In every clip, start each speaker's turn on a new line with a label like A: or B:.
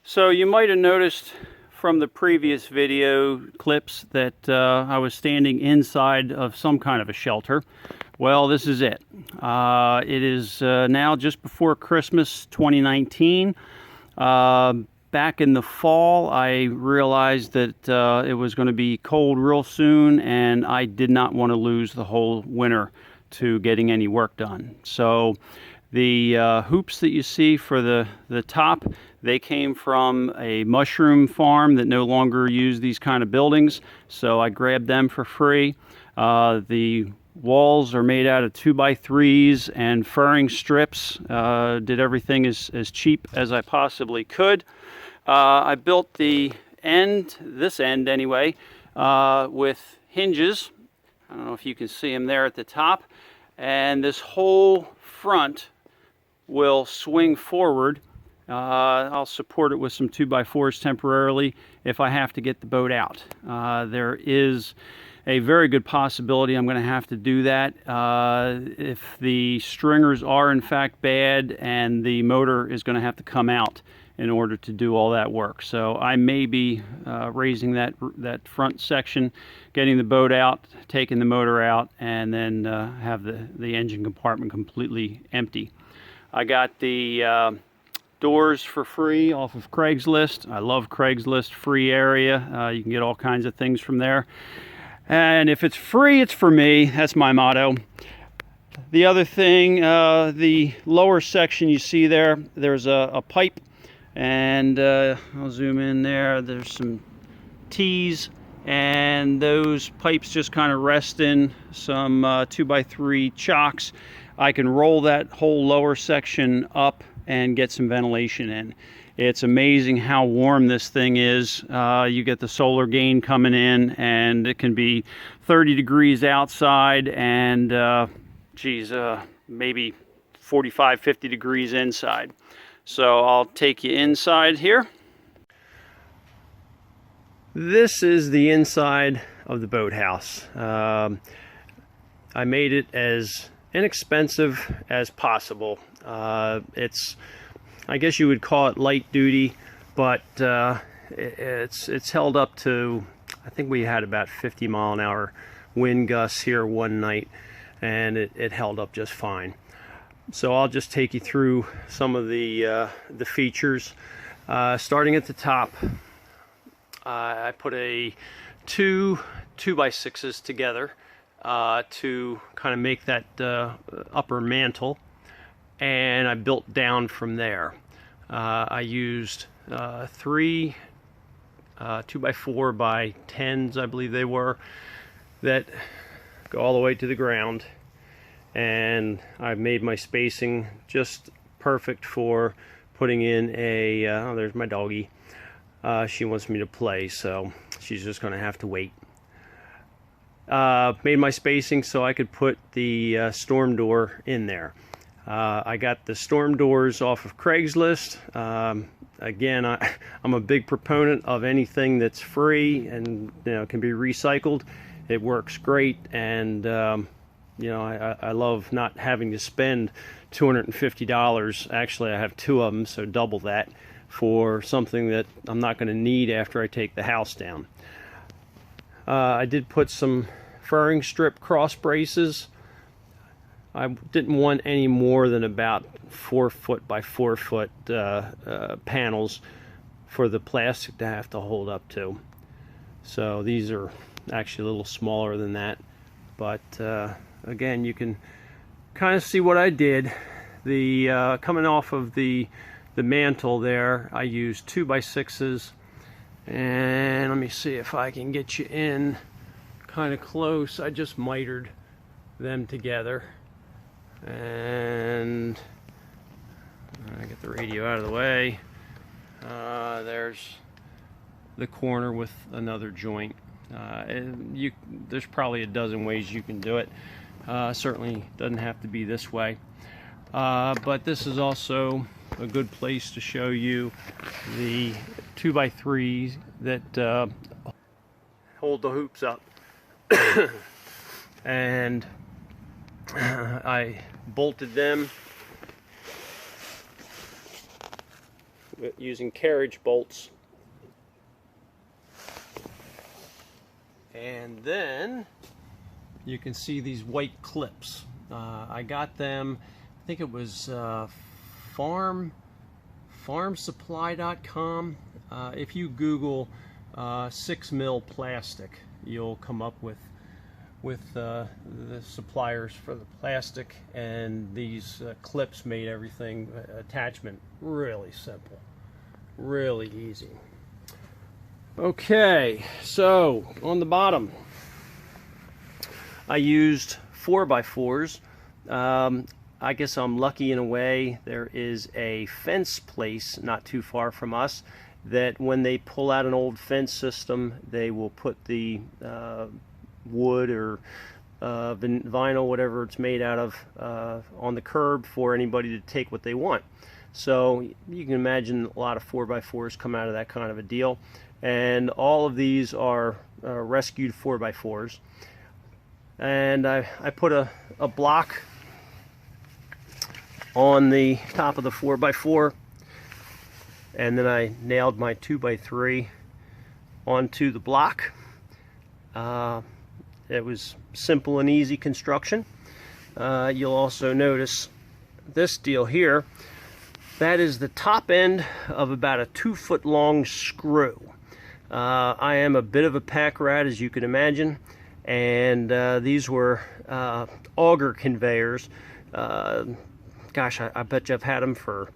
A: So you might have noticed from the previous video clips that I was standing inside of some kind of a shelter. Well, this is it. It is now just before Christmas 2019. Back in the fall, I realized that it was going to be cold real soon, and I did not want to lose the whole winter to getting any work done. So the hoops that you see for the top, they came from a mushroom farm that no longer used these kind of buildings, so I grabbed them for free. The walls are made out of 2x3s and furring strips. Did everything as cheap as I possibly could. I built the end, this end anyway, with hinges. I don't know if you can see them there at the top. And this whole front will swing forward. I'll support it with some 2x4s temporarily if I have to get the boat out. There is a very good possibility I'm going to have to do that if the stringers are in fact bad and the motor is going to have to come out in order to do all that work. So I may be raising that front section, getting the boat out, taking the motor out, and then have the engine compartment completely empty. I got the doors for free off of Craigslist. I love Craigslist, free area. You can get all kinds of things from there. And if it's free, it's for me. That's my motto. The other thing, the lower section you see there, there's a pipe. And I'll zoom in there. There's some T's, and those pipes just kind of rest in some 2x3 chocks. I can roll that whole lower section up and get some ventilation in. It's amazing how warm this thing is. You get the solar gain coming in, and it can be 30 degrees outside and maybe 45, 50 degrees inside. So I'll take you inside here. This is the inside of the boathouse. I made it as inexpensive as possible. It's, I guess you would call it light duty, but it's held up to, I think we had about 50-mile-an-hour wind gusts here one night, and it held up just fine. So I'll just take you through some of the features. Starting at the top, I put two 2x6s together to kind of make that upper mantle, and I built down from there. I used three 2x4 by 10s, I believe they were, that go all the way to the ground. And I've made my spacing just perfect for putting in a, oh, there's my doggie. She wants me to play, so she's just going to have to wait. Made my spacing so I could put the storm door in there. I got the storm doors off of Craigslist. Again, I'm a big proponent of anything that's free and can be recycled. It works great, and I love not having to spend $250. Actually, I have two of them, so double that for something that I'm not going to need after I take the house down. I did put some furring strip cross braces. I didn't want any more than about 4 foot by 4 foot panels for the plastic to have to hold up to. So these are actually a little smaller than that, but again, you can kind of see what I did. The coming off of the mantle there, I used 2x6s, and let me see if I can get you in kind of close. I just mitered them together, and I get the radio out of the way. There's the corner with another joint. There's probably a dozen ways you can do it. Certainly doesn't have to be this way, but this is also a good place to show you the 2x3s that hold the hoops up. And I bolted them using carriage bolts. And then you can see these white clips. I got them, I think it was farmsupply.com. If you Google 6 mil plastic, you'll come up with the suppliers for the plastic, and these clips made everything, attachment, really simple, really easy. Okay, so on the bottom I used 4x4s. I guess I'm lucky in a way. There is a fence place not too far from us that when they pull out an old fence system, they will put the wood or vinyl, whatever it's made out of, on the curb for anybody to take what they want. So you can imagine a lot of 4x4s come out of that kind of a deal. And all of these are rescued 4x4s. And I put a block on the top of the 4x4, and then I nailed my 2x3 onto the block. It was simple and easy construction. You'll also notice this deal here. That is the top end of about a 2-foot long screw. I am a bit of a pack rat, as you can imagine, and these were auger conveyors. Gosh, I bet you I've had them for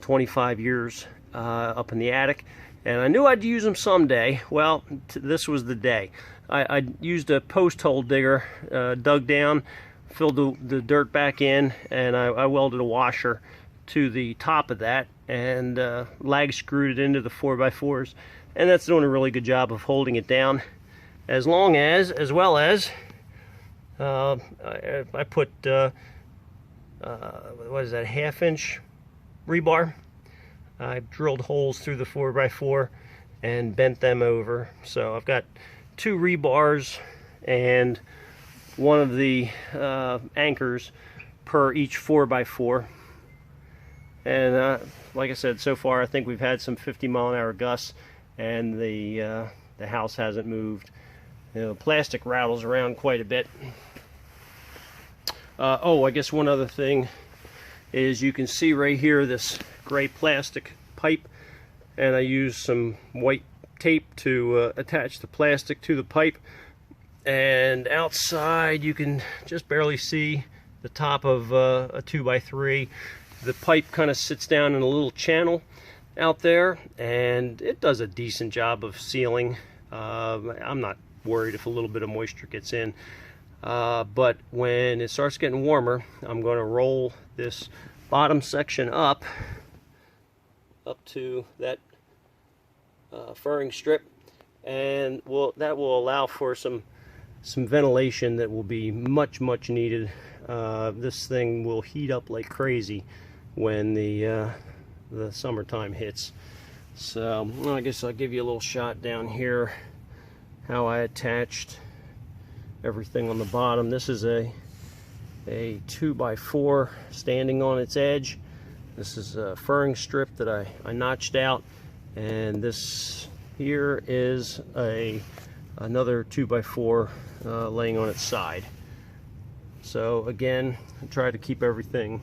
A: 25 years up in the attic, and I knew I'd use them someday. Well, this was the day. I used a post hole digger, dug down, filled the dirt back in, and I welded a washer to the top of that, and lag screwed it into the 4x4s, and that's doing a really good job of holding it down. As well as I put what is that, 1/2-inch rebar. I drilled holes through the 4x4 and bent them over. So I've got 2 rebars and one of the anchors per each 4x4. And like I said, so far I think we've had some 50-mile-an-hour gusts, and the house hasn't moved. You know, plastic rattles around quite a bit. Oh, I guess one other thing is you can see right here this gray plastic pipe, and I used some white tape to attach the plastic to the pipe, and outside you can just barely see the top of a 2x3. The pipe kind of sits down in a little channel out there, and it does a decent job of sealing. I'm not worried if a little bit of moisture gets in. But when it starts getting warmer, I'm going to roll this bottom section up to that furring strip, and that will allow for some ventilation that will be much needed. This thing will heat up like crazy when the summertime hits. So I guess I'll give you a little shot down here how I attached everything on the bottom. This is a 2x4 standing on its edge. This is a furring strip that I notched out, and this here is another 2x4 laying on its side. So again, I try to keep everything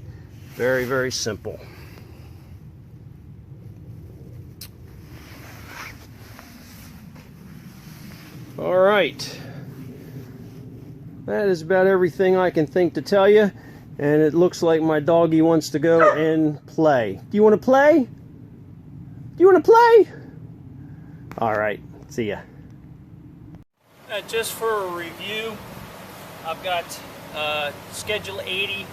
A: very simple. All right. That is about everything I can think to tell you, and it looks like my doggy wants to go and play. Do you want to play? Do you want to play? All right, see ya. Just for a review, I've got Schedule 80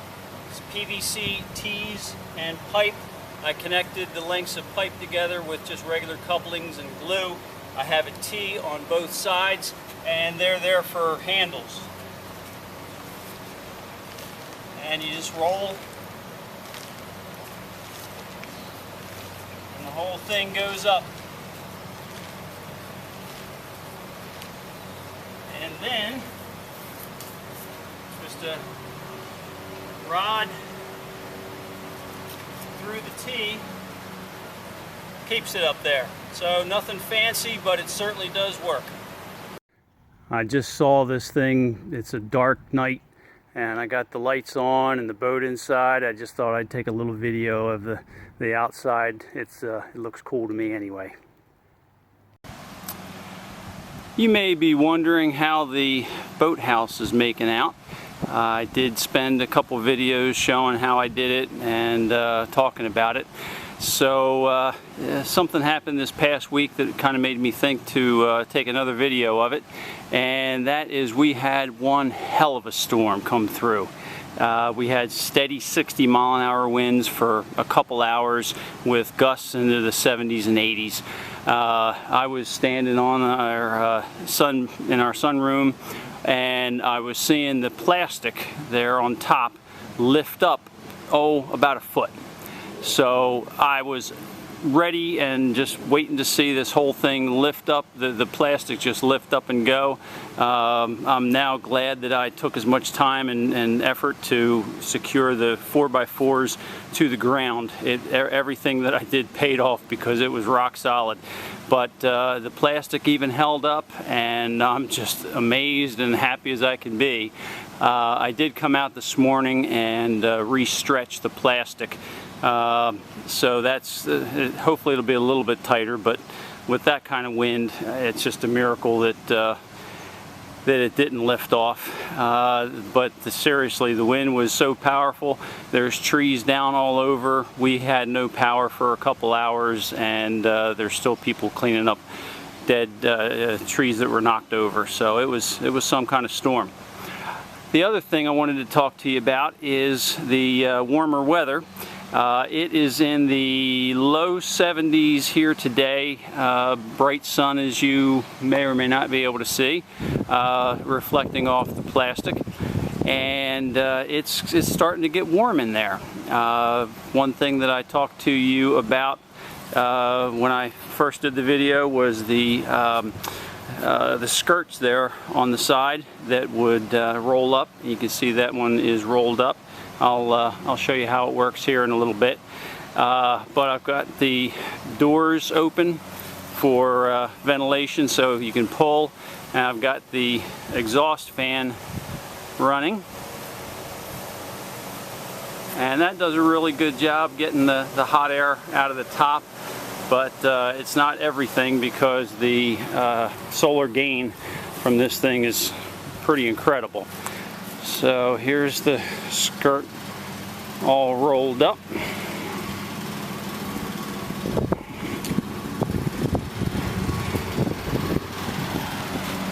A: PVC tees and pipe. I connected the lengths of pipe together with just regular couplings and glue. I have a T on both sides, and they're there for handles. And you just roll, and the whole thing goes up. And then just a rod through the T, keeps it up there. So nothing fancy, but it certainly does work. I just saw this thing. It's a dark night and I got the lights on and the boat inside. I just thought I'd take a little video of the outside. It looks cool to me anyway. You may be wondering how the boathouse is making out. I did spend a couple videos showing how I did it and talking about it. So something happened this past week that kind of made me think to take another video of it, and that is we had one hell of a storm come through. We had steady 60-mile-an-hour winds for a couple hours with gusts into the 70s and 80s. I was standing on our in our sunroom, and I was seeing the plastic there on top lift up, about a foot. So I was ready and just waiting to see this whole thing lift up, the plastic just lift up and go. I'm now glad that I took as much time and effort to secure the 4x4s to the ground. Everything that I did paid off because it was rock solid. But the plastic even held up, and I'm just amazed and happy as I can be. I did come out this morning and re-stretch the plastic. So that's hopefully it'll be a little bit tighter, but with that kind of wind, it's just a miracle that it didn't lift off. But seriously, the wind was so powerful. There's trees down all over. We had no power for a couple hours, and there's still people cleaning up dead trees that were knocked over. So it was some kind of storm. The other thing I wanted to talk to you about is the warmer weather. It is in the low 70s here today. Bright sun, as you may or may not be able to see, reflecting off the plastic, and it's starting to get warm in there. One thing that I talked to you about when I first did the video was the skirts there on the side that would roll up. You can see that one is rolled up. I'll show you how it works here in a little bit. But I've got the doors open for ventilation, so you can pull. And I've got the exhaust fan running. And that does a really good job getting the hot air out of the top. But it's not everything, because the solar gain from this thing is pretty incredible. So here's the skirt all rolled up.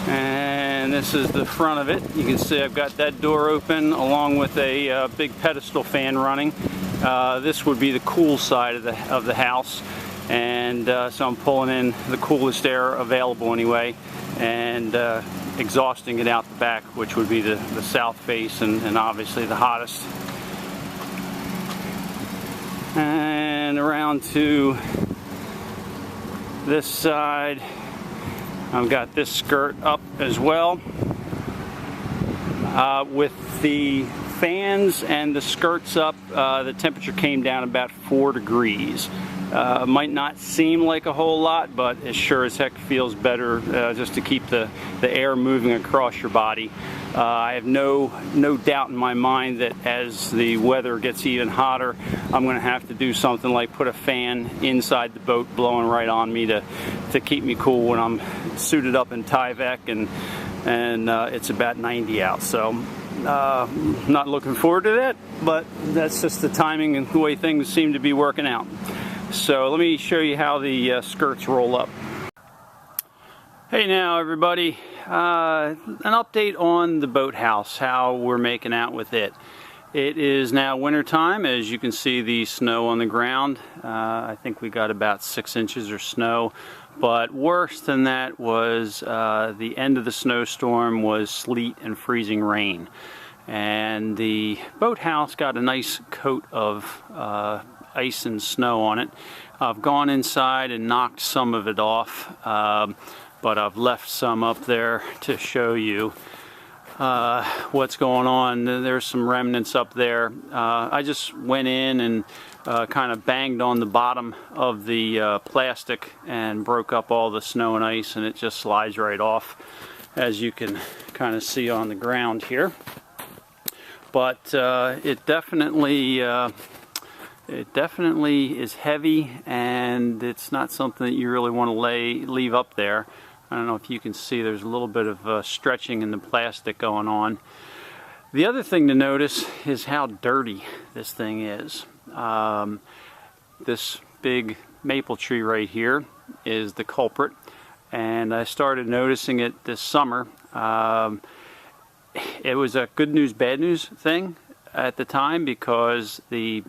A: And this is the front of it. You can see I've got that door open along with a big pedestal fan running. This would be the cool side of the house. And so I'm pulling in the coolest air available anyway, and exhausting it out the back, which would be the south face and obviously the hottest. And around to this side, I've got this skirt up as well. With the fans and the skirts up, the temperature came down about 4 degrees. Might not seem like a whole lot, but it sure as heck feels better just to keep the air moving across your body. I have no doubt in my mind that as the weather gets even hotter, I'm going to have to do something like put a fan inside the boat blowing right on me to keep me cool when I'm suited up in Tyvek and it's about 90 out. So not looking forward to that, but that's just the timing and the way things seem to be working out. So let me show you how the skirts roll up. Hey now everybody, an update on the boathouse, how we're making out with it. It is now winter time. As you can see, the snow on the ground. I think we got about 6 inches of snow, but worse than that was the end of the snowstorm was sleet and freezing rain. And the boathouse got a nice coat of ice and snow on it. I've gone inside and knocked some of it off, but I've left some up there to show you what's going on. There's some remnants up there. I just went in and kind of banged on the bottom of the plastic and broke up all the snow and ice, and it just slides right off, as you can kind of see on the ground here. But it definitely is heavy, and it's not something that you really want to leave up there. I don't know if you can see, there's a little bit of stretching in the plastic going on. The other thing to notice is how dirty this thing is. This big maple tree right here is the culprit, and I started noticing it this summer. It was a good news, bad news thing at the time, because the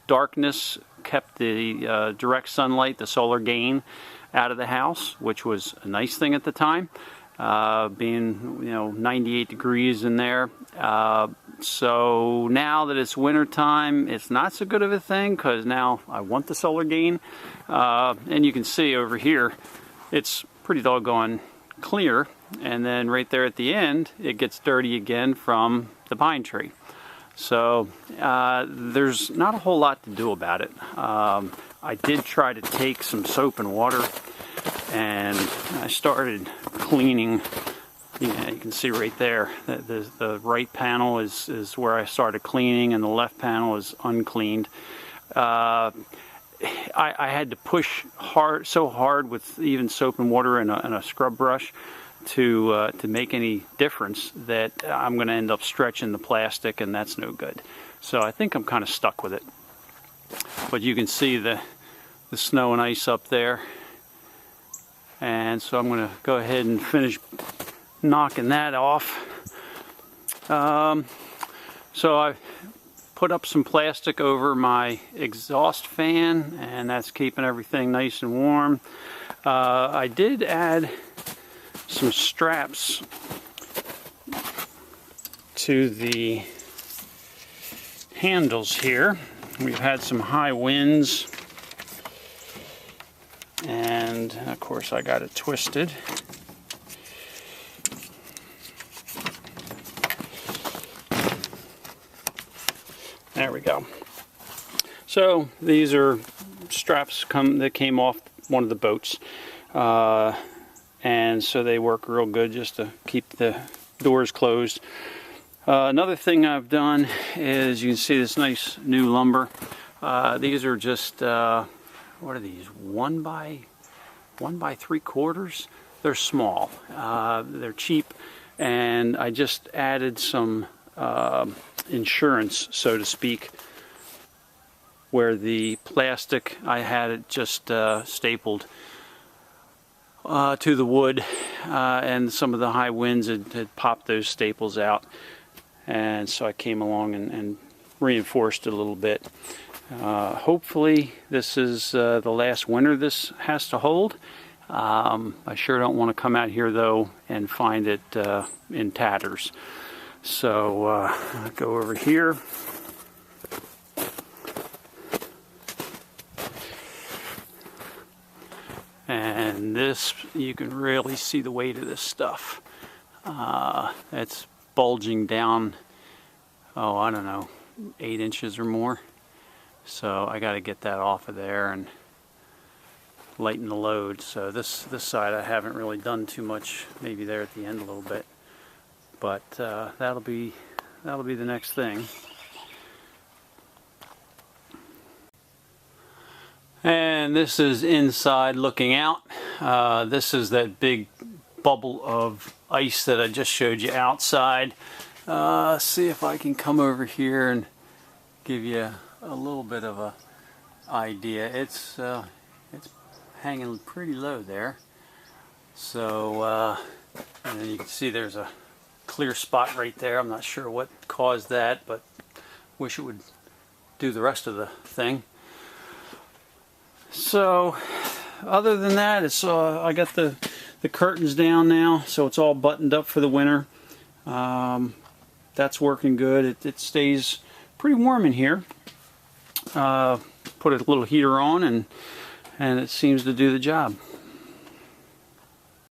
A: darkness kept the direct sunlight, the solar gain, out of the house, which was a nice thing at the time, being 98 degrees in there. So now that it's winter time, it's not so good of a thing, because now I want the solar gain. And you can see over here, it's pretty doggone clear, and then right there at the end, it gets dirty again from the pine tree. So there's not a whole lot to do about it. I did try to take some soap and water, and I started cleaning. You can see right there that the right panel is where I started cleaning, and the left panel is uncleaned. I had to push so hard with even soap and water and a scrub brush to make any difference that I'm going to end up stretching the plastic, and that's no good. So I think I'm kind of stuck with it. But you can see the snow and ice up there, and so I'm going to go ahead and finish knocking that off. So I put up some plastic over my exhaust fan, and that's keeping everything nice and warm. I did add some straps to the handles here. We've had some high winds, and of course I got it twisted. There we go. So these are straps that came off one of the boats, and so they work real good just to keep the doors closed. Another thing I've done is, you can see this nice new lumber. These are just what are these, 1 by 3/4? They're small. They're cheap, and I just added some insurance, so to speak, where the plastic, I had it just stapled to the wood, and some of the high winds had popped those staples out, and so I came along and reinforced it a little bit. Hopefully this is the last winter this has to hold. I sure don't want to come out here though and find it in tatters. So I'll go over here. And this, you can really see the weight of this stuff. It's bulging down, oh, I don't know, 8 inches or more. So I got to get that off of there and lighten the load. So this side I haven't really done too much, maybe there at the end a little bit. But that'll be the next thing. And this is inside looking out. This is that big bubble of ice that I just showed you outside. See if I can come over here and give you a little bit of a idea. It's hanging pretty low there. So and then you can see there's a clear spot right there. I'm not sure what caused that, but wish it would do the rest of the thing. So other than that, it's I got the curtains down now, so it's all buttoned up for the winter. That's working good. It stays pretty warm in here. Put a little heater on, and it seems to do the job.